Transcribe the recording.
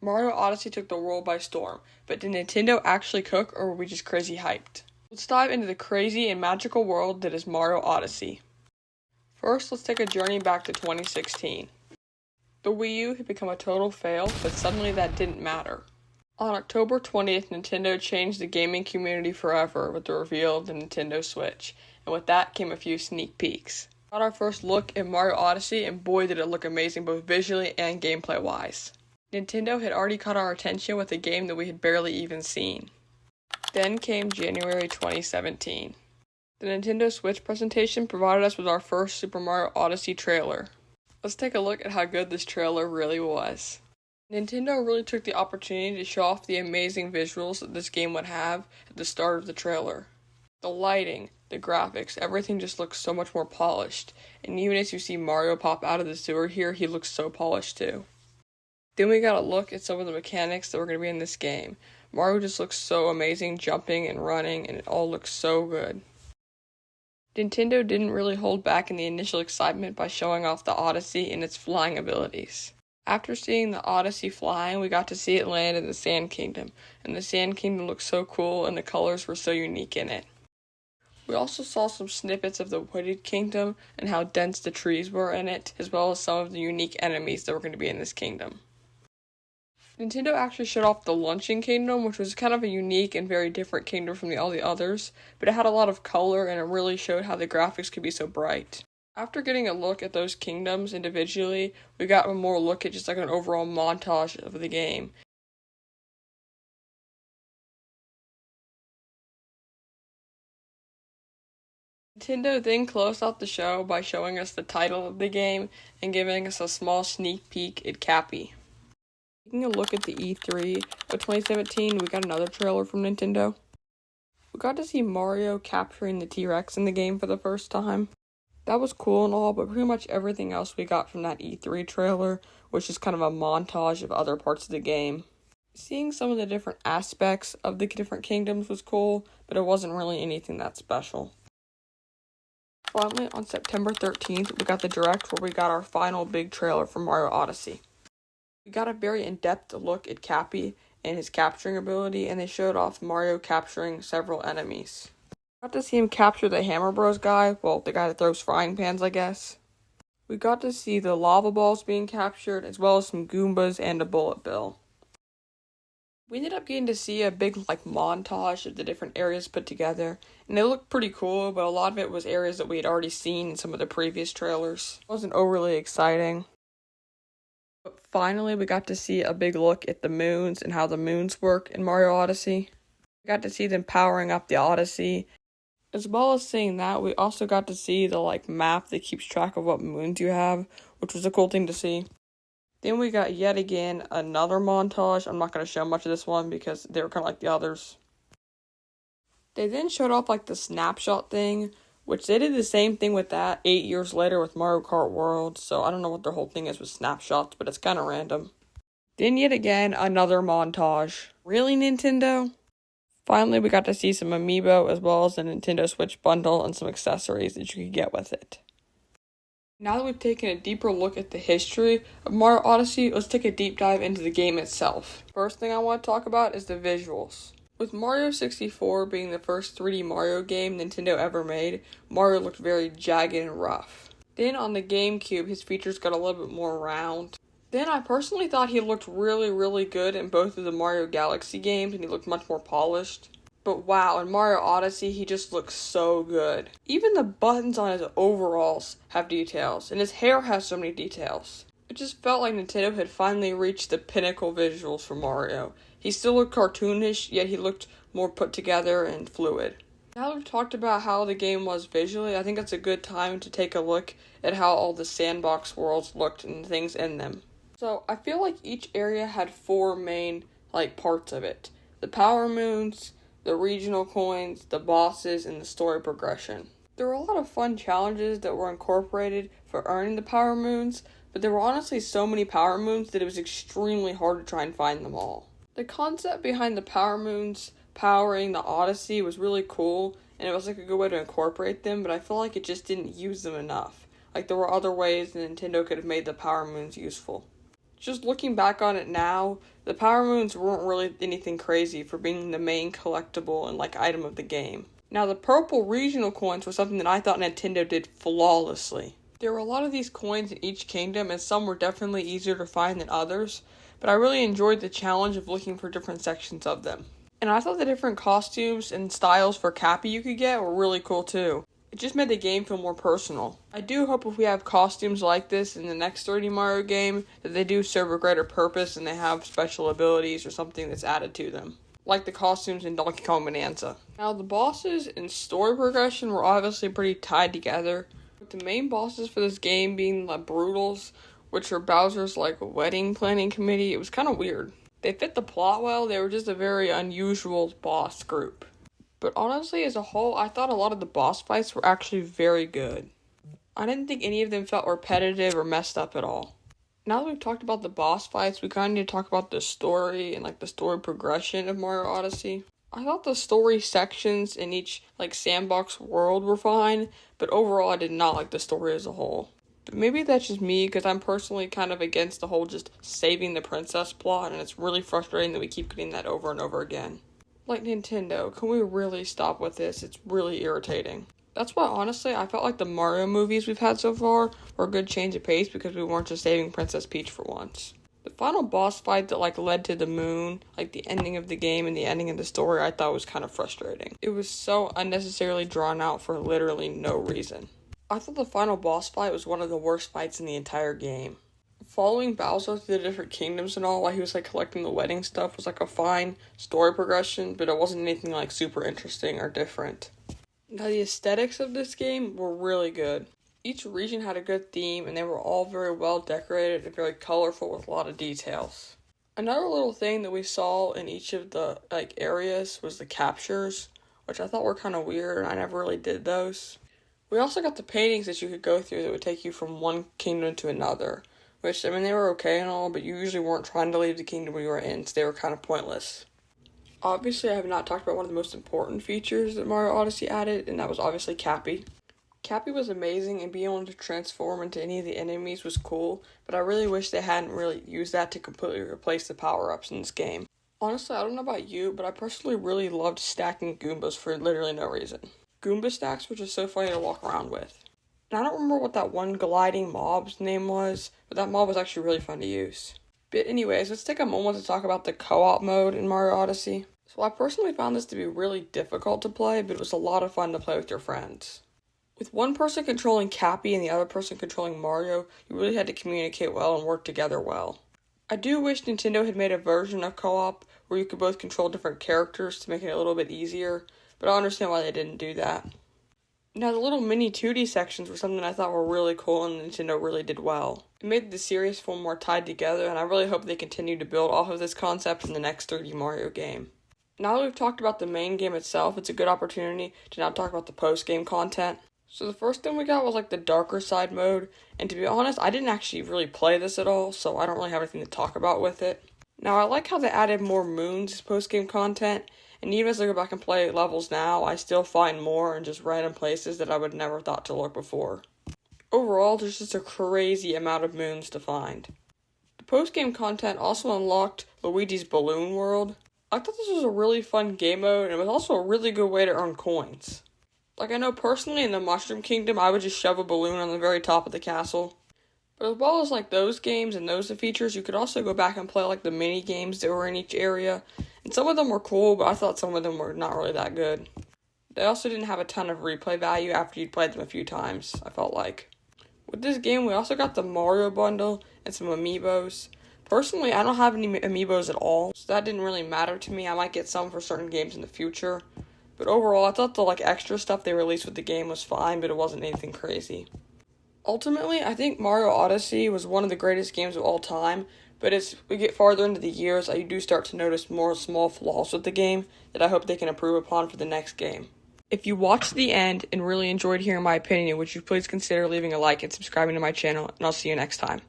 Mario Odyssey took the world by storm, but did Nintendo actually cook or were we just crazy hyped? Let's dive into the crazy and magical world that is Mario Odyssey. First, let's take a journey back to 2016. The Wii U had become a total fail, but suddenly that didn't matter. On October 20th, Nintendo changed the gaming community forever with the reveal of the Nintendo Switch, and with that came a few sneak peeks. We got our first look at Mario Odyssey, and boy did it look amazing both visually and gameplay-wise. Nintendo had already caught our attention with a game that we had barely even seen. Then came January 2017. The Nintendo Switch presentation provided us with our first Super Mario Odyssey trailer. Let's take a look at how good this trailer really was. Nintendo really took the opportunity to show off the amazing visuals that this game would have at the start of the trailer. The lighting, the graphics, everything just looks so much more polished, and even as you see Mario pop out of the sewer here, he looks so polished too. Then we got a look at some of the mechanics that were going to be in this game. Mario just looks so amazing jumping and running, and it all looks so good. Nintendo didn't really hold back in the initial excitement by showing off the Odyssey and its flying abilities. After seeing the Odyssey flying, we got to see it land in the Sand Kingdom, and the Sand Kingdom looked so cool and the colors were so unique in it. We also saw some snippets of the Wooded Kingdom and how dense the trees were in it, as well as some of the unique enemies that were going to be in this kingdom. Nintendo actually showed off the Luncheon Kingdom, which was kind of a unique and very different kingdom from all the others, but it had a lot of color and it really showed how the graphics could be so bright. After getting a look at those kingdoms individually, we got a more look at just like an overall montage of the game. Nintendo then closed out the show by showing us the title of the game and giving us a small sneak peek at Cappy. Taking a look at the E3 of 2017, we got another trailer from Nintendo. We got to see Mario capturing the T-Rex in the game for the first time. That was cool and all, but pretty much everything else we got from that E3 trailer was just kind of a montage of other parts of the game. Seeing some of the different aspects of the different kingdoms was cool, but it wasn't really anything that special. Finally, on September 13th, we got the Direct where we got our final big trailer for Mario Odyssey. We got a very in-depth look at Cappy and his capturing ability, and they showed off Mario capturing several enemies. We got to see him capture the Hammer Bros guy, well, the guy that throws frying pans, I guess. We got to see the lava balls being captured, as well as some Goombas and a Bullet Bill. We ended up getting to see a big, montage of the different areas put together, and it looked pretty cool, but a lot of it was areas that we had already seen in some of the previous trailers. It wasn't overly exciting. But finally, we got to see a big look at the moons and how the moons work in Mario Odyssey. We got to see them powering up the Odyssey. As well as seeing that, we also got to see the map that keeps track of what moons you have, which was a cool thing to see. Then we got yet again another montage. I'm not going to show much of this one because they were kind of like the others. They then showed off the snapshot thing, which they did the same thing with that 8 years later with Mario Kart World, so I don't know what their whole thing is with snapshots, but it's kind of random. Then yet again, another montage. Really, Nintendo? Finally, we got to see some amiibo as well as the Nintendo Switch bundle and some accessories that you could get with it. Now that we've taken a deeper look at the history of Mario Odyssey, let's take a deep dive into the game itself. First thing I want to talk about is the visuals. With Mario 64 being the first 3D Mario game Nintendo ever made, Mario looked very jagged and rough. Then on the GameCube, his features got a little bit more round. Then I personally thought he looked really, really good in both of the Mario Galaxy games, and he looked much more polished. But wow, in Mario Odyssey, he just looks so good. Even the buttons on his overalls have details, and his hair has so many details. It just felt like Nintendo had finally reached the pinnacle visuals for Mario. He still looked cartoonish, yet he looked more put together and fluid. Now that we've talked about how the game was visually, I think it's a good time to take a look at how all the sandbox worlds looked and things in them. So, I feel like each area had 4 main, parts of it. The power moons, the regional coins, the bosses, and the story progression. There were a lot of fun challenges that were incorporated for earning the power moons, but there were honestly so many power moons that it was extremely hard to try and find them all. The concept behind the power moons powering the Odyssey was really cool, and it was a good way to incorporate them, but I feel like it just didn't use them enough. There were other ways that Nintendo could have made the power moons useful. Just looking back on it now, the Power Moons weren't really anything crazy for being the main collectible and like item of the game. Now the purple regional coins were something that I thought Nintendo did flawlessly. There were a lot of these coins in each kingdom, and some were definitely easier to find than others, but I really enjoyed the challenge of looking for different sections of them. And I thought the different costumes and styles for Cappy you could get were really cool too. It just made the game feel more personal. I do hope if we have costumes like this in the next 3D Mario game, that they do serve a greater purpose and they have special abilities or something that's added to them, like the costumes in Donkey Kong Bonanza. Now the bosses and story progression were obviously pretty tied together, with the main bosses for this game being the Brutals, which are Bowser's like wedding planning committee. It was kind of weird. They fit the plot well, they were just a very unusual boss group. But honestly, as a whole, I thought a lot of the boss fights were actually very good. I didn't think any of them felt repetitive or messed up at all. Now that we've talked about the boss fights, we kind of need to talk about the story and like the story progression of Mario Odyssey. I thought the story sections in each like sandbox world were fine, but overall I did not like the story as a whole. But maybe that's just me, because I'm personally kind of against the whole just saving the princess plot, and it's really frustrating that we keep getting that over and over again. Like, Nintendo, can we really stop with this? It's really irritating. That's why, honestly, I felt like the Mario movies we've had so far were a good change of pace, because we weren't just saving Princess Peach for once. The final boss fight that, like, led to the moon, like, the ending of the game and the ending of the story, I thought was kind of frustrating. It was so unnecessarily drawn out for literally no reason. I thought the final boss fight was one of the worst fights in the entire game. Following Bowser through the different kingdoms and all while he was like collecting the wedding stuff was like a fine story progression, but it wasn't anything like super interesting or different. Now the aesthetics of this game were really good. Each region had a good theme, and they were all very well decorated and very colorful with a lot of details. Another little thing that we saw in each of the like areas was the captures, which I thought were kind of weird, and I never really did those. We also got the paintings that you could go through that would take you from one kingdom to another. Which, I mean, they were okay and all, but you usually weren't trying to leave the kingdom we were in, so they were kind of pointless. Obviously, I have not talked about one of the most important features that Mario Odyssey added, and that was obviously Cappy. Cappy was amazing, and being able to transform into any of the enemies was cool, but I really wish they hadn't really used that to completely replace the power-ups in this game. Honestly, I don't know about you, but I personally really loved stacking Goombas for literally no reason. Goomba stacks were just so funny to walk around with. And I don't remember what that one gliding mob's name was, but that mob was actually really fun to use. But anyways, let's take a moment to talk about the co-op mode in Mario Odyssey. So I personally found this to be really difficult to play, but it was a lot of fun to play with your friends. With one person controlling Cappy and the other person controlling Mario, you really had to communicate well and work together well. I do wish Nintendo had made a version of co-op where you could both control different characters to make it a little bit easier, but I understand why they didn't do that. Now, the little mini 2D sections were something I thought were really cool and Nintendo really did well. It made the series feel more tied together, and I really hope they continue to build off of this concept in the next 3D Mario game. Now that we've talked about the main game itself, it's a good opportunity to now talk about the post-game content. So the first thing we got was like the darker side mode, and to be honest, I didn't actually really play this at all, so I don't really have anything to talk about with it. Now, I like how they added more moons as post-game content, and even as I go back and play levels now, I still find more in just random places that I would never thought to look before. Overall, there's just a crazy amount of moons to find. The post-game content also unlocked Luigi's Balloon World. I thought this was a really fun game mode, and it was also a really good way to earn coins. Like, I know personally in the Mushroom Kingdom, I would just shove a balloon on the very top of the castle. But as well as like those games and those features, you could also go back and play like the mini games that were in each area. And some of them were cool, but I thought some of them were not really that good. They also didn't have a ton of replay value after you'd played them a few times, I felt like. With this game, we also got the Mario bundle and some amiibos. Personally, I don't have any amiibos at all, so that didn't really matter to me. I might get some for certain games in the future. But overall, I thought the like extra stuff they released with the game was fine, but it wasn't anything crazy. Ultimately, I think Mario Odyssey was one of the greatest games of all time, but as we get farther into the years, I do start to notice more small flaws with the game that I hope they can improve upon for the next game. If you watched the end and really enjoyed hearing my opinion, would you please consider leaving a like and subscribing to my channel, and I'll see you next time.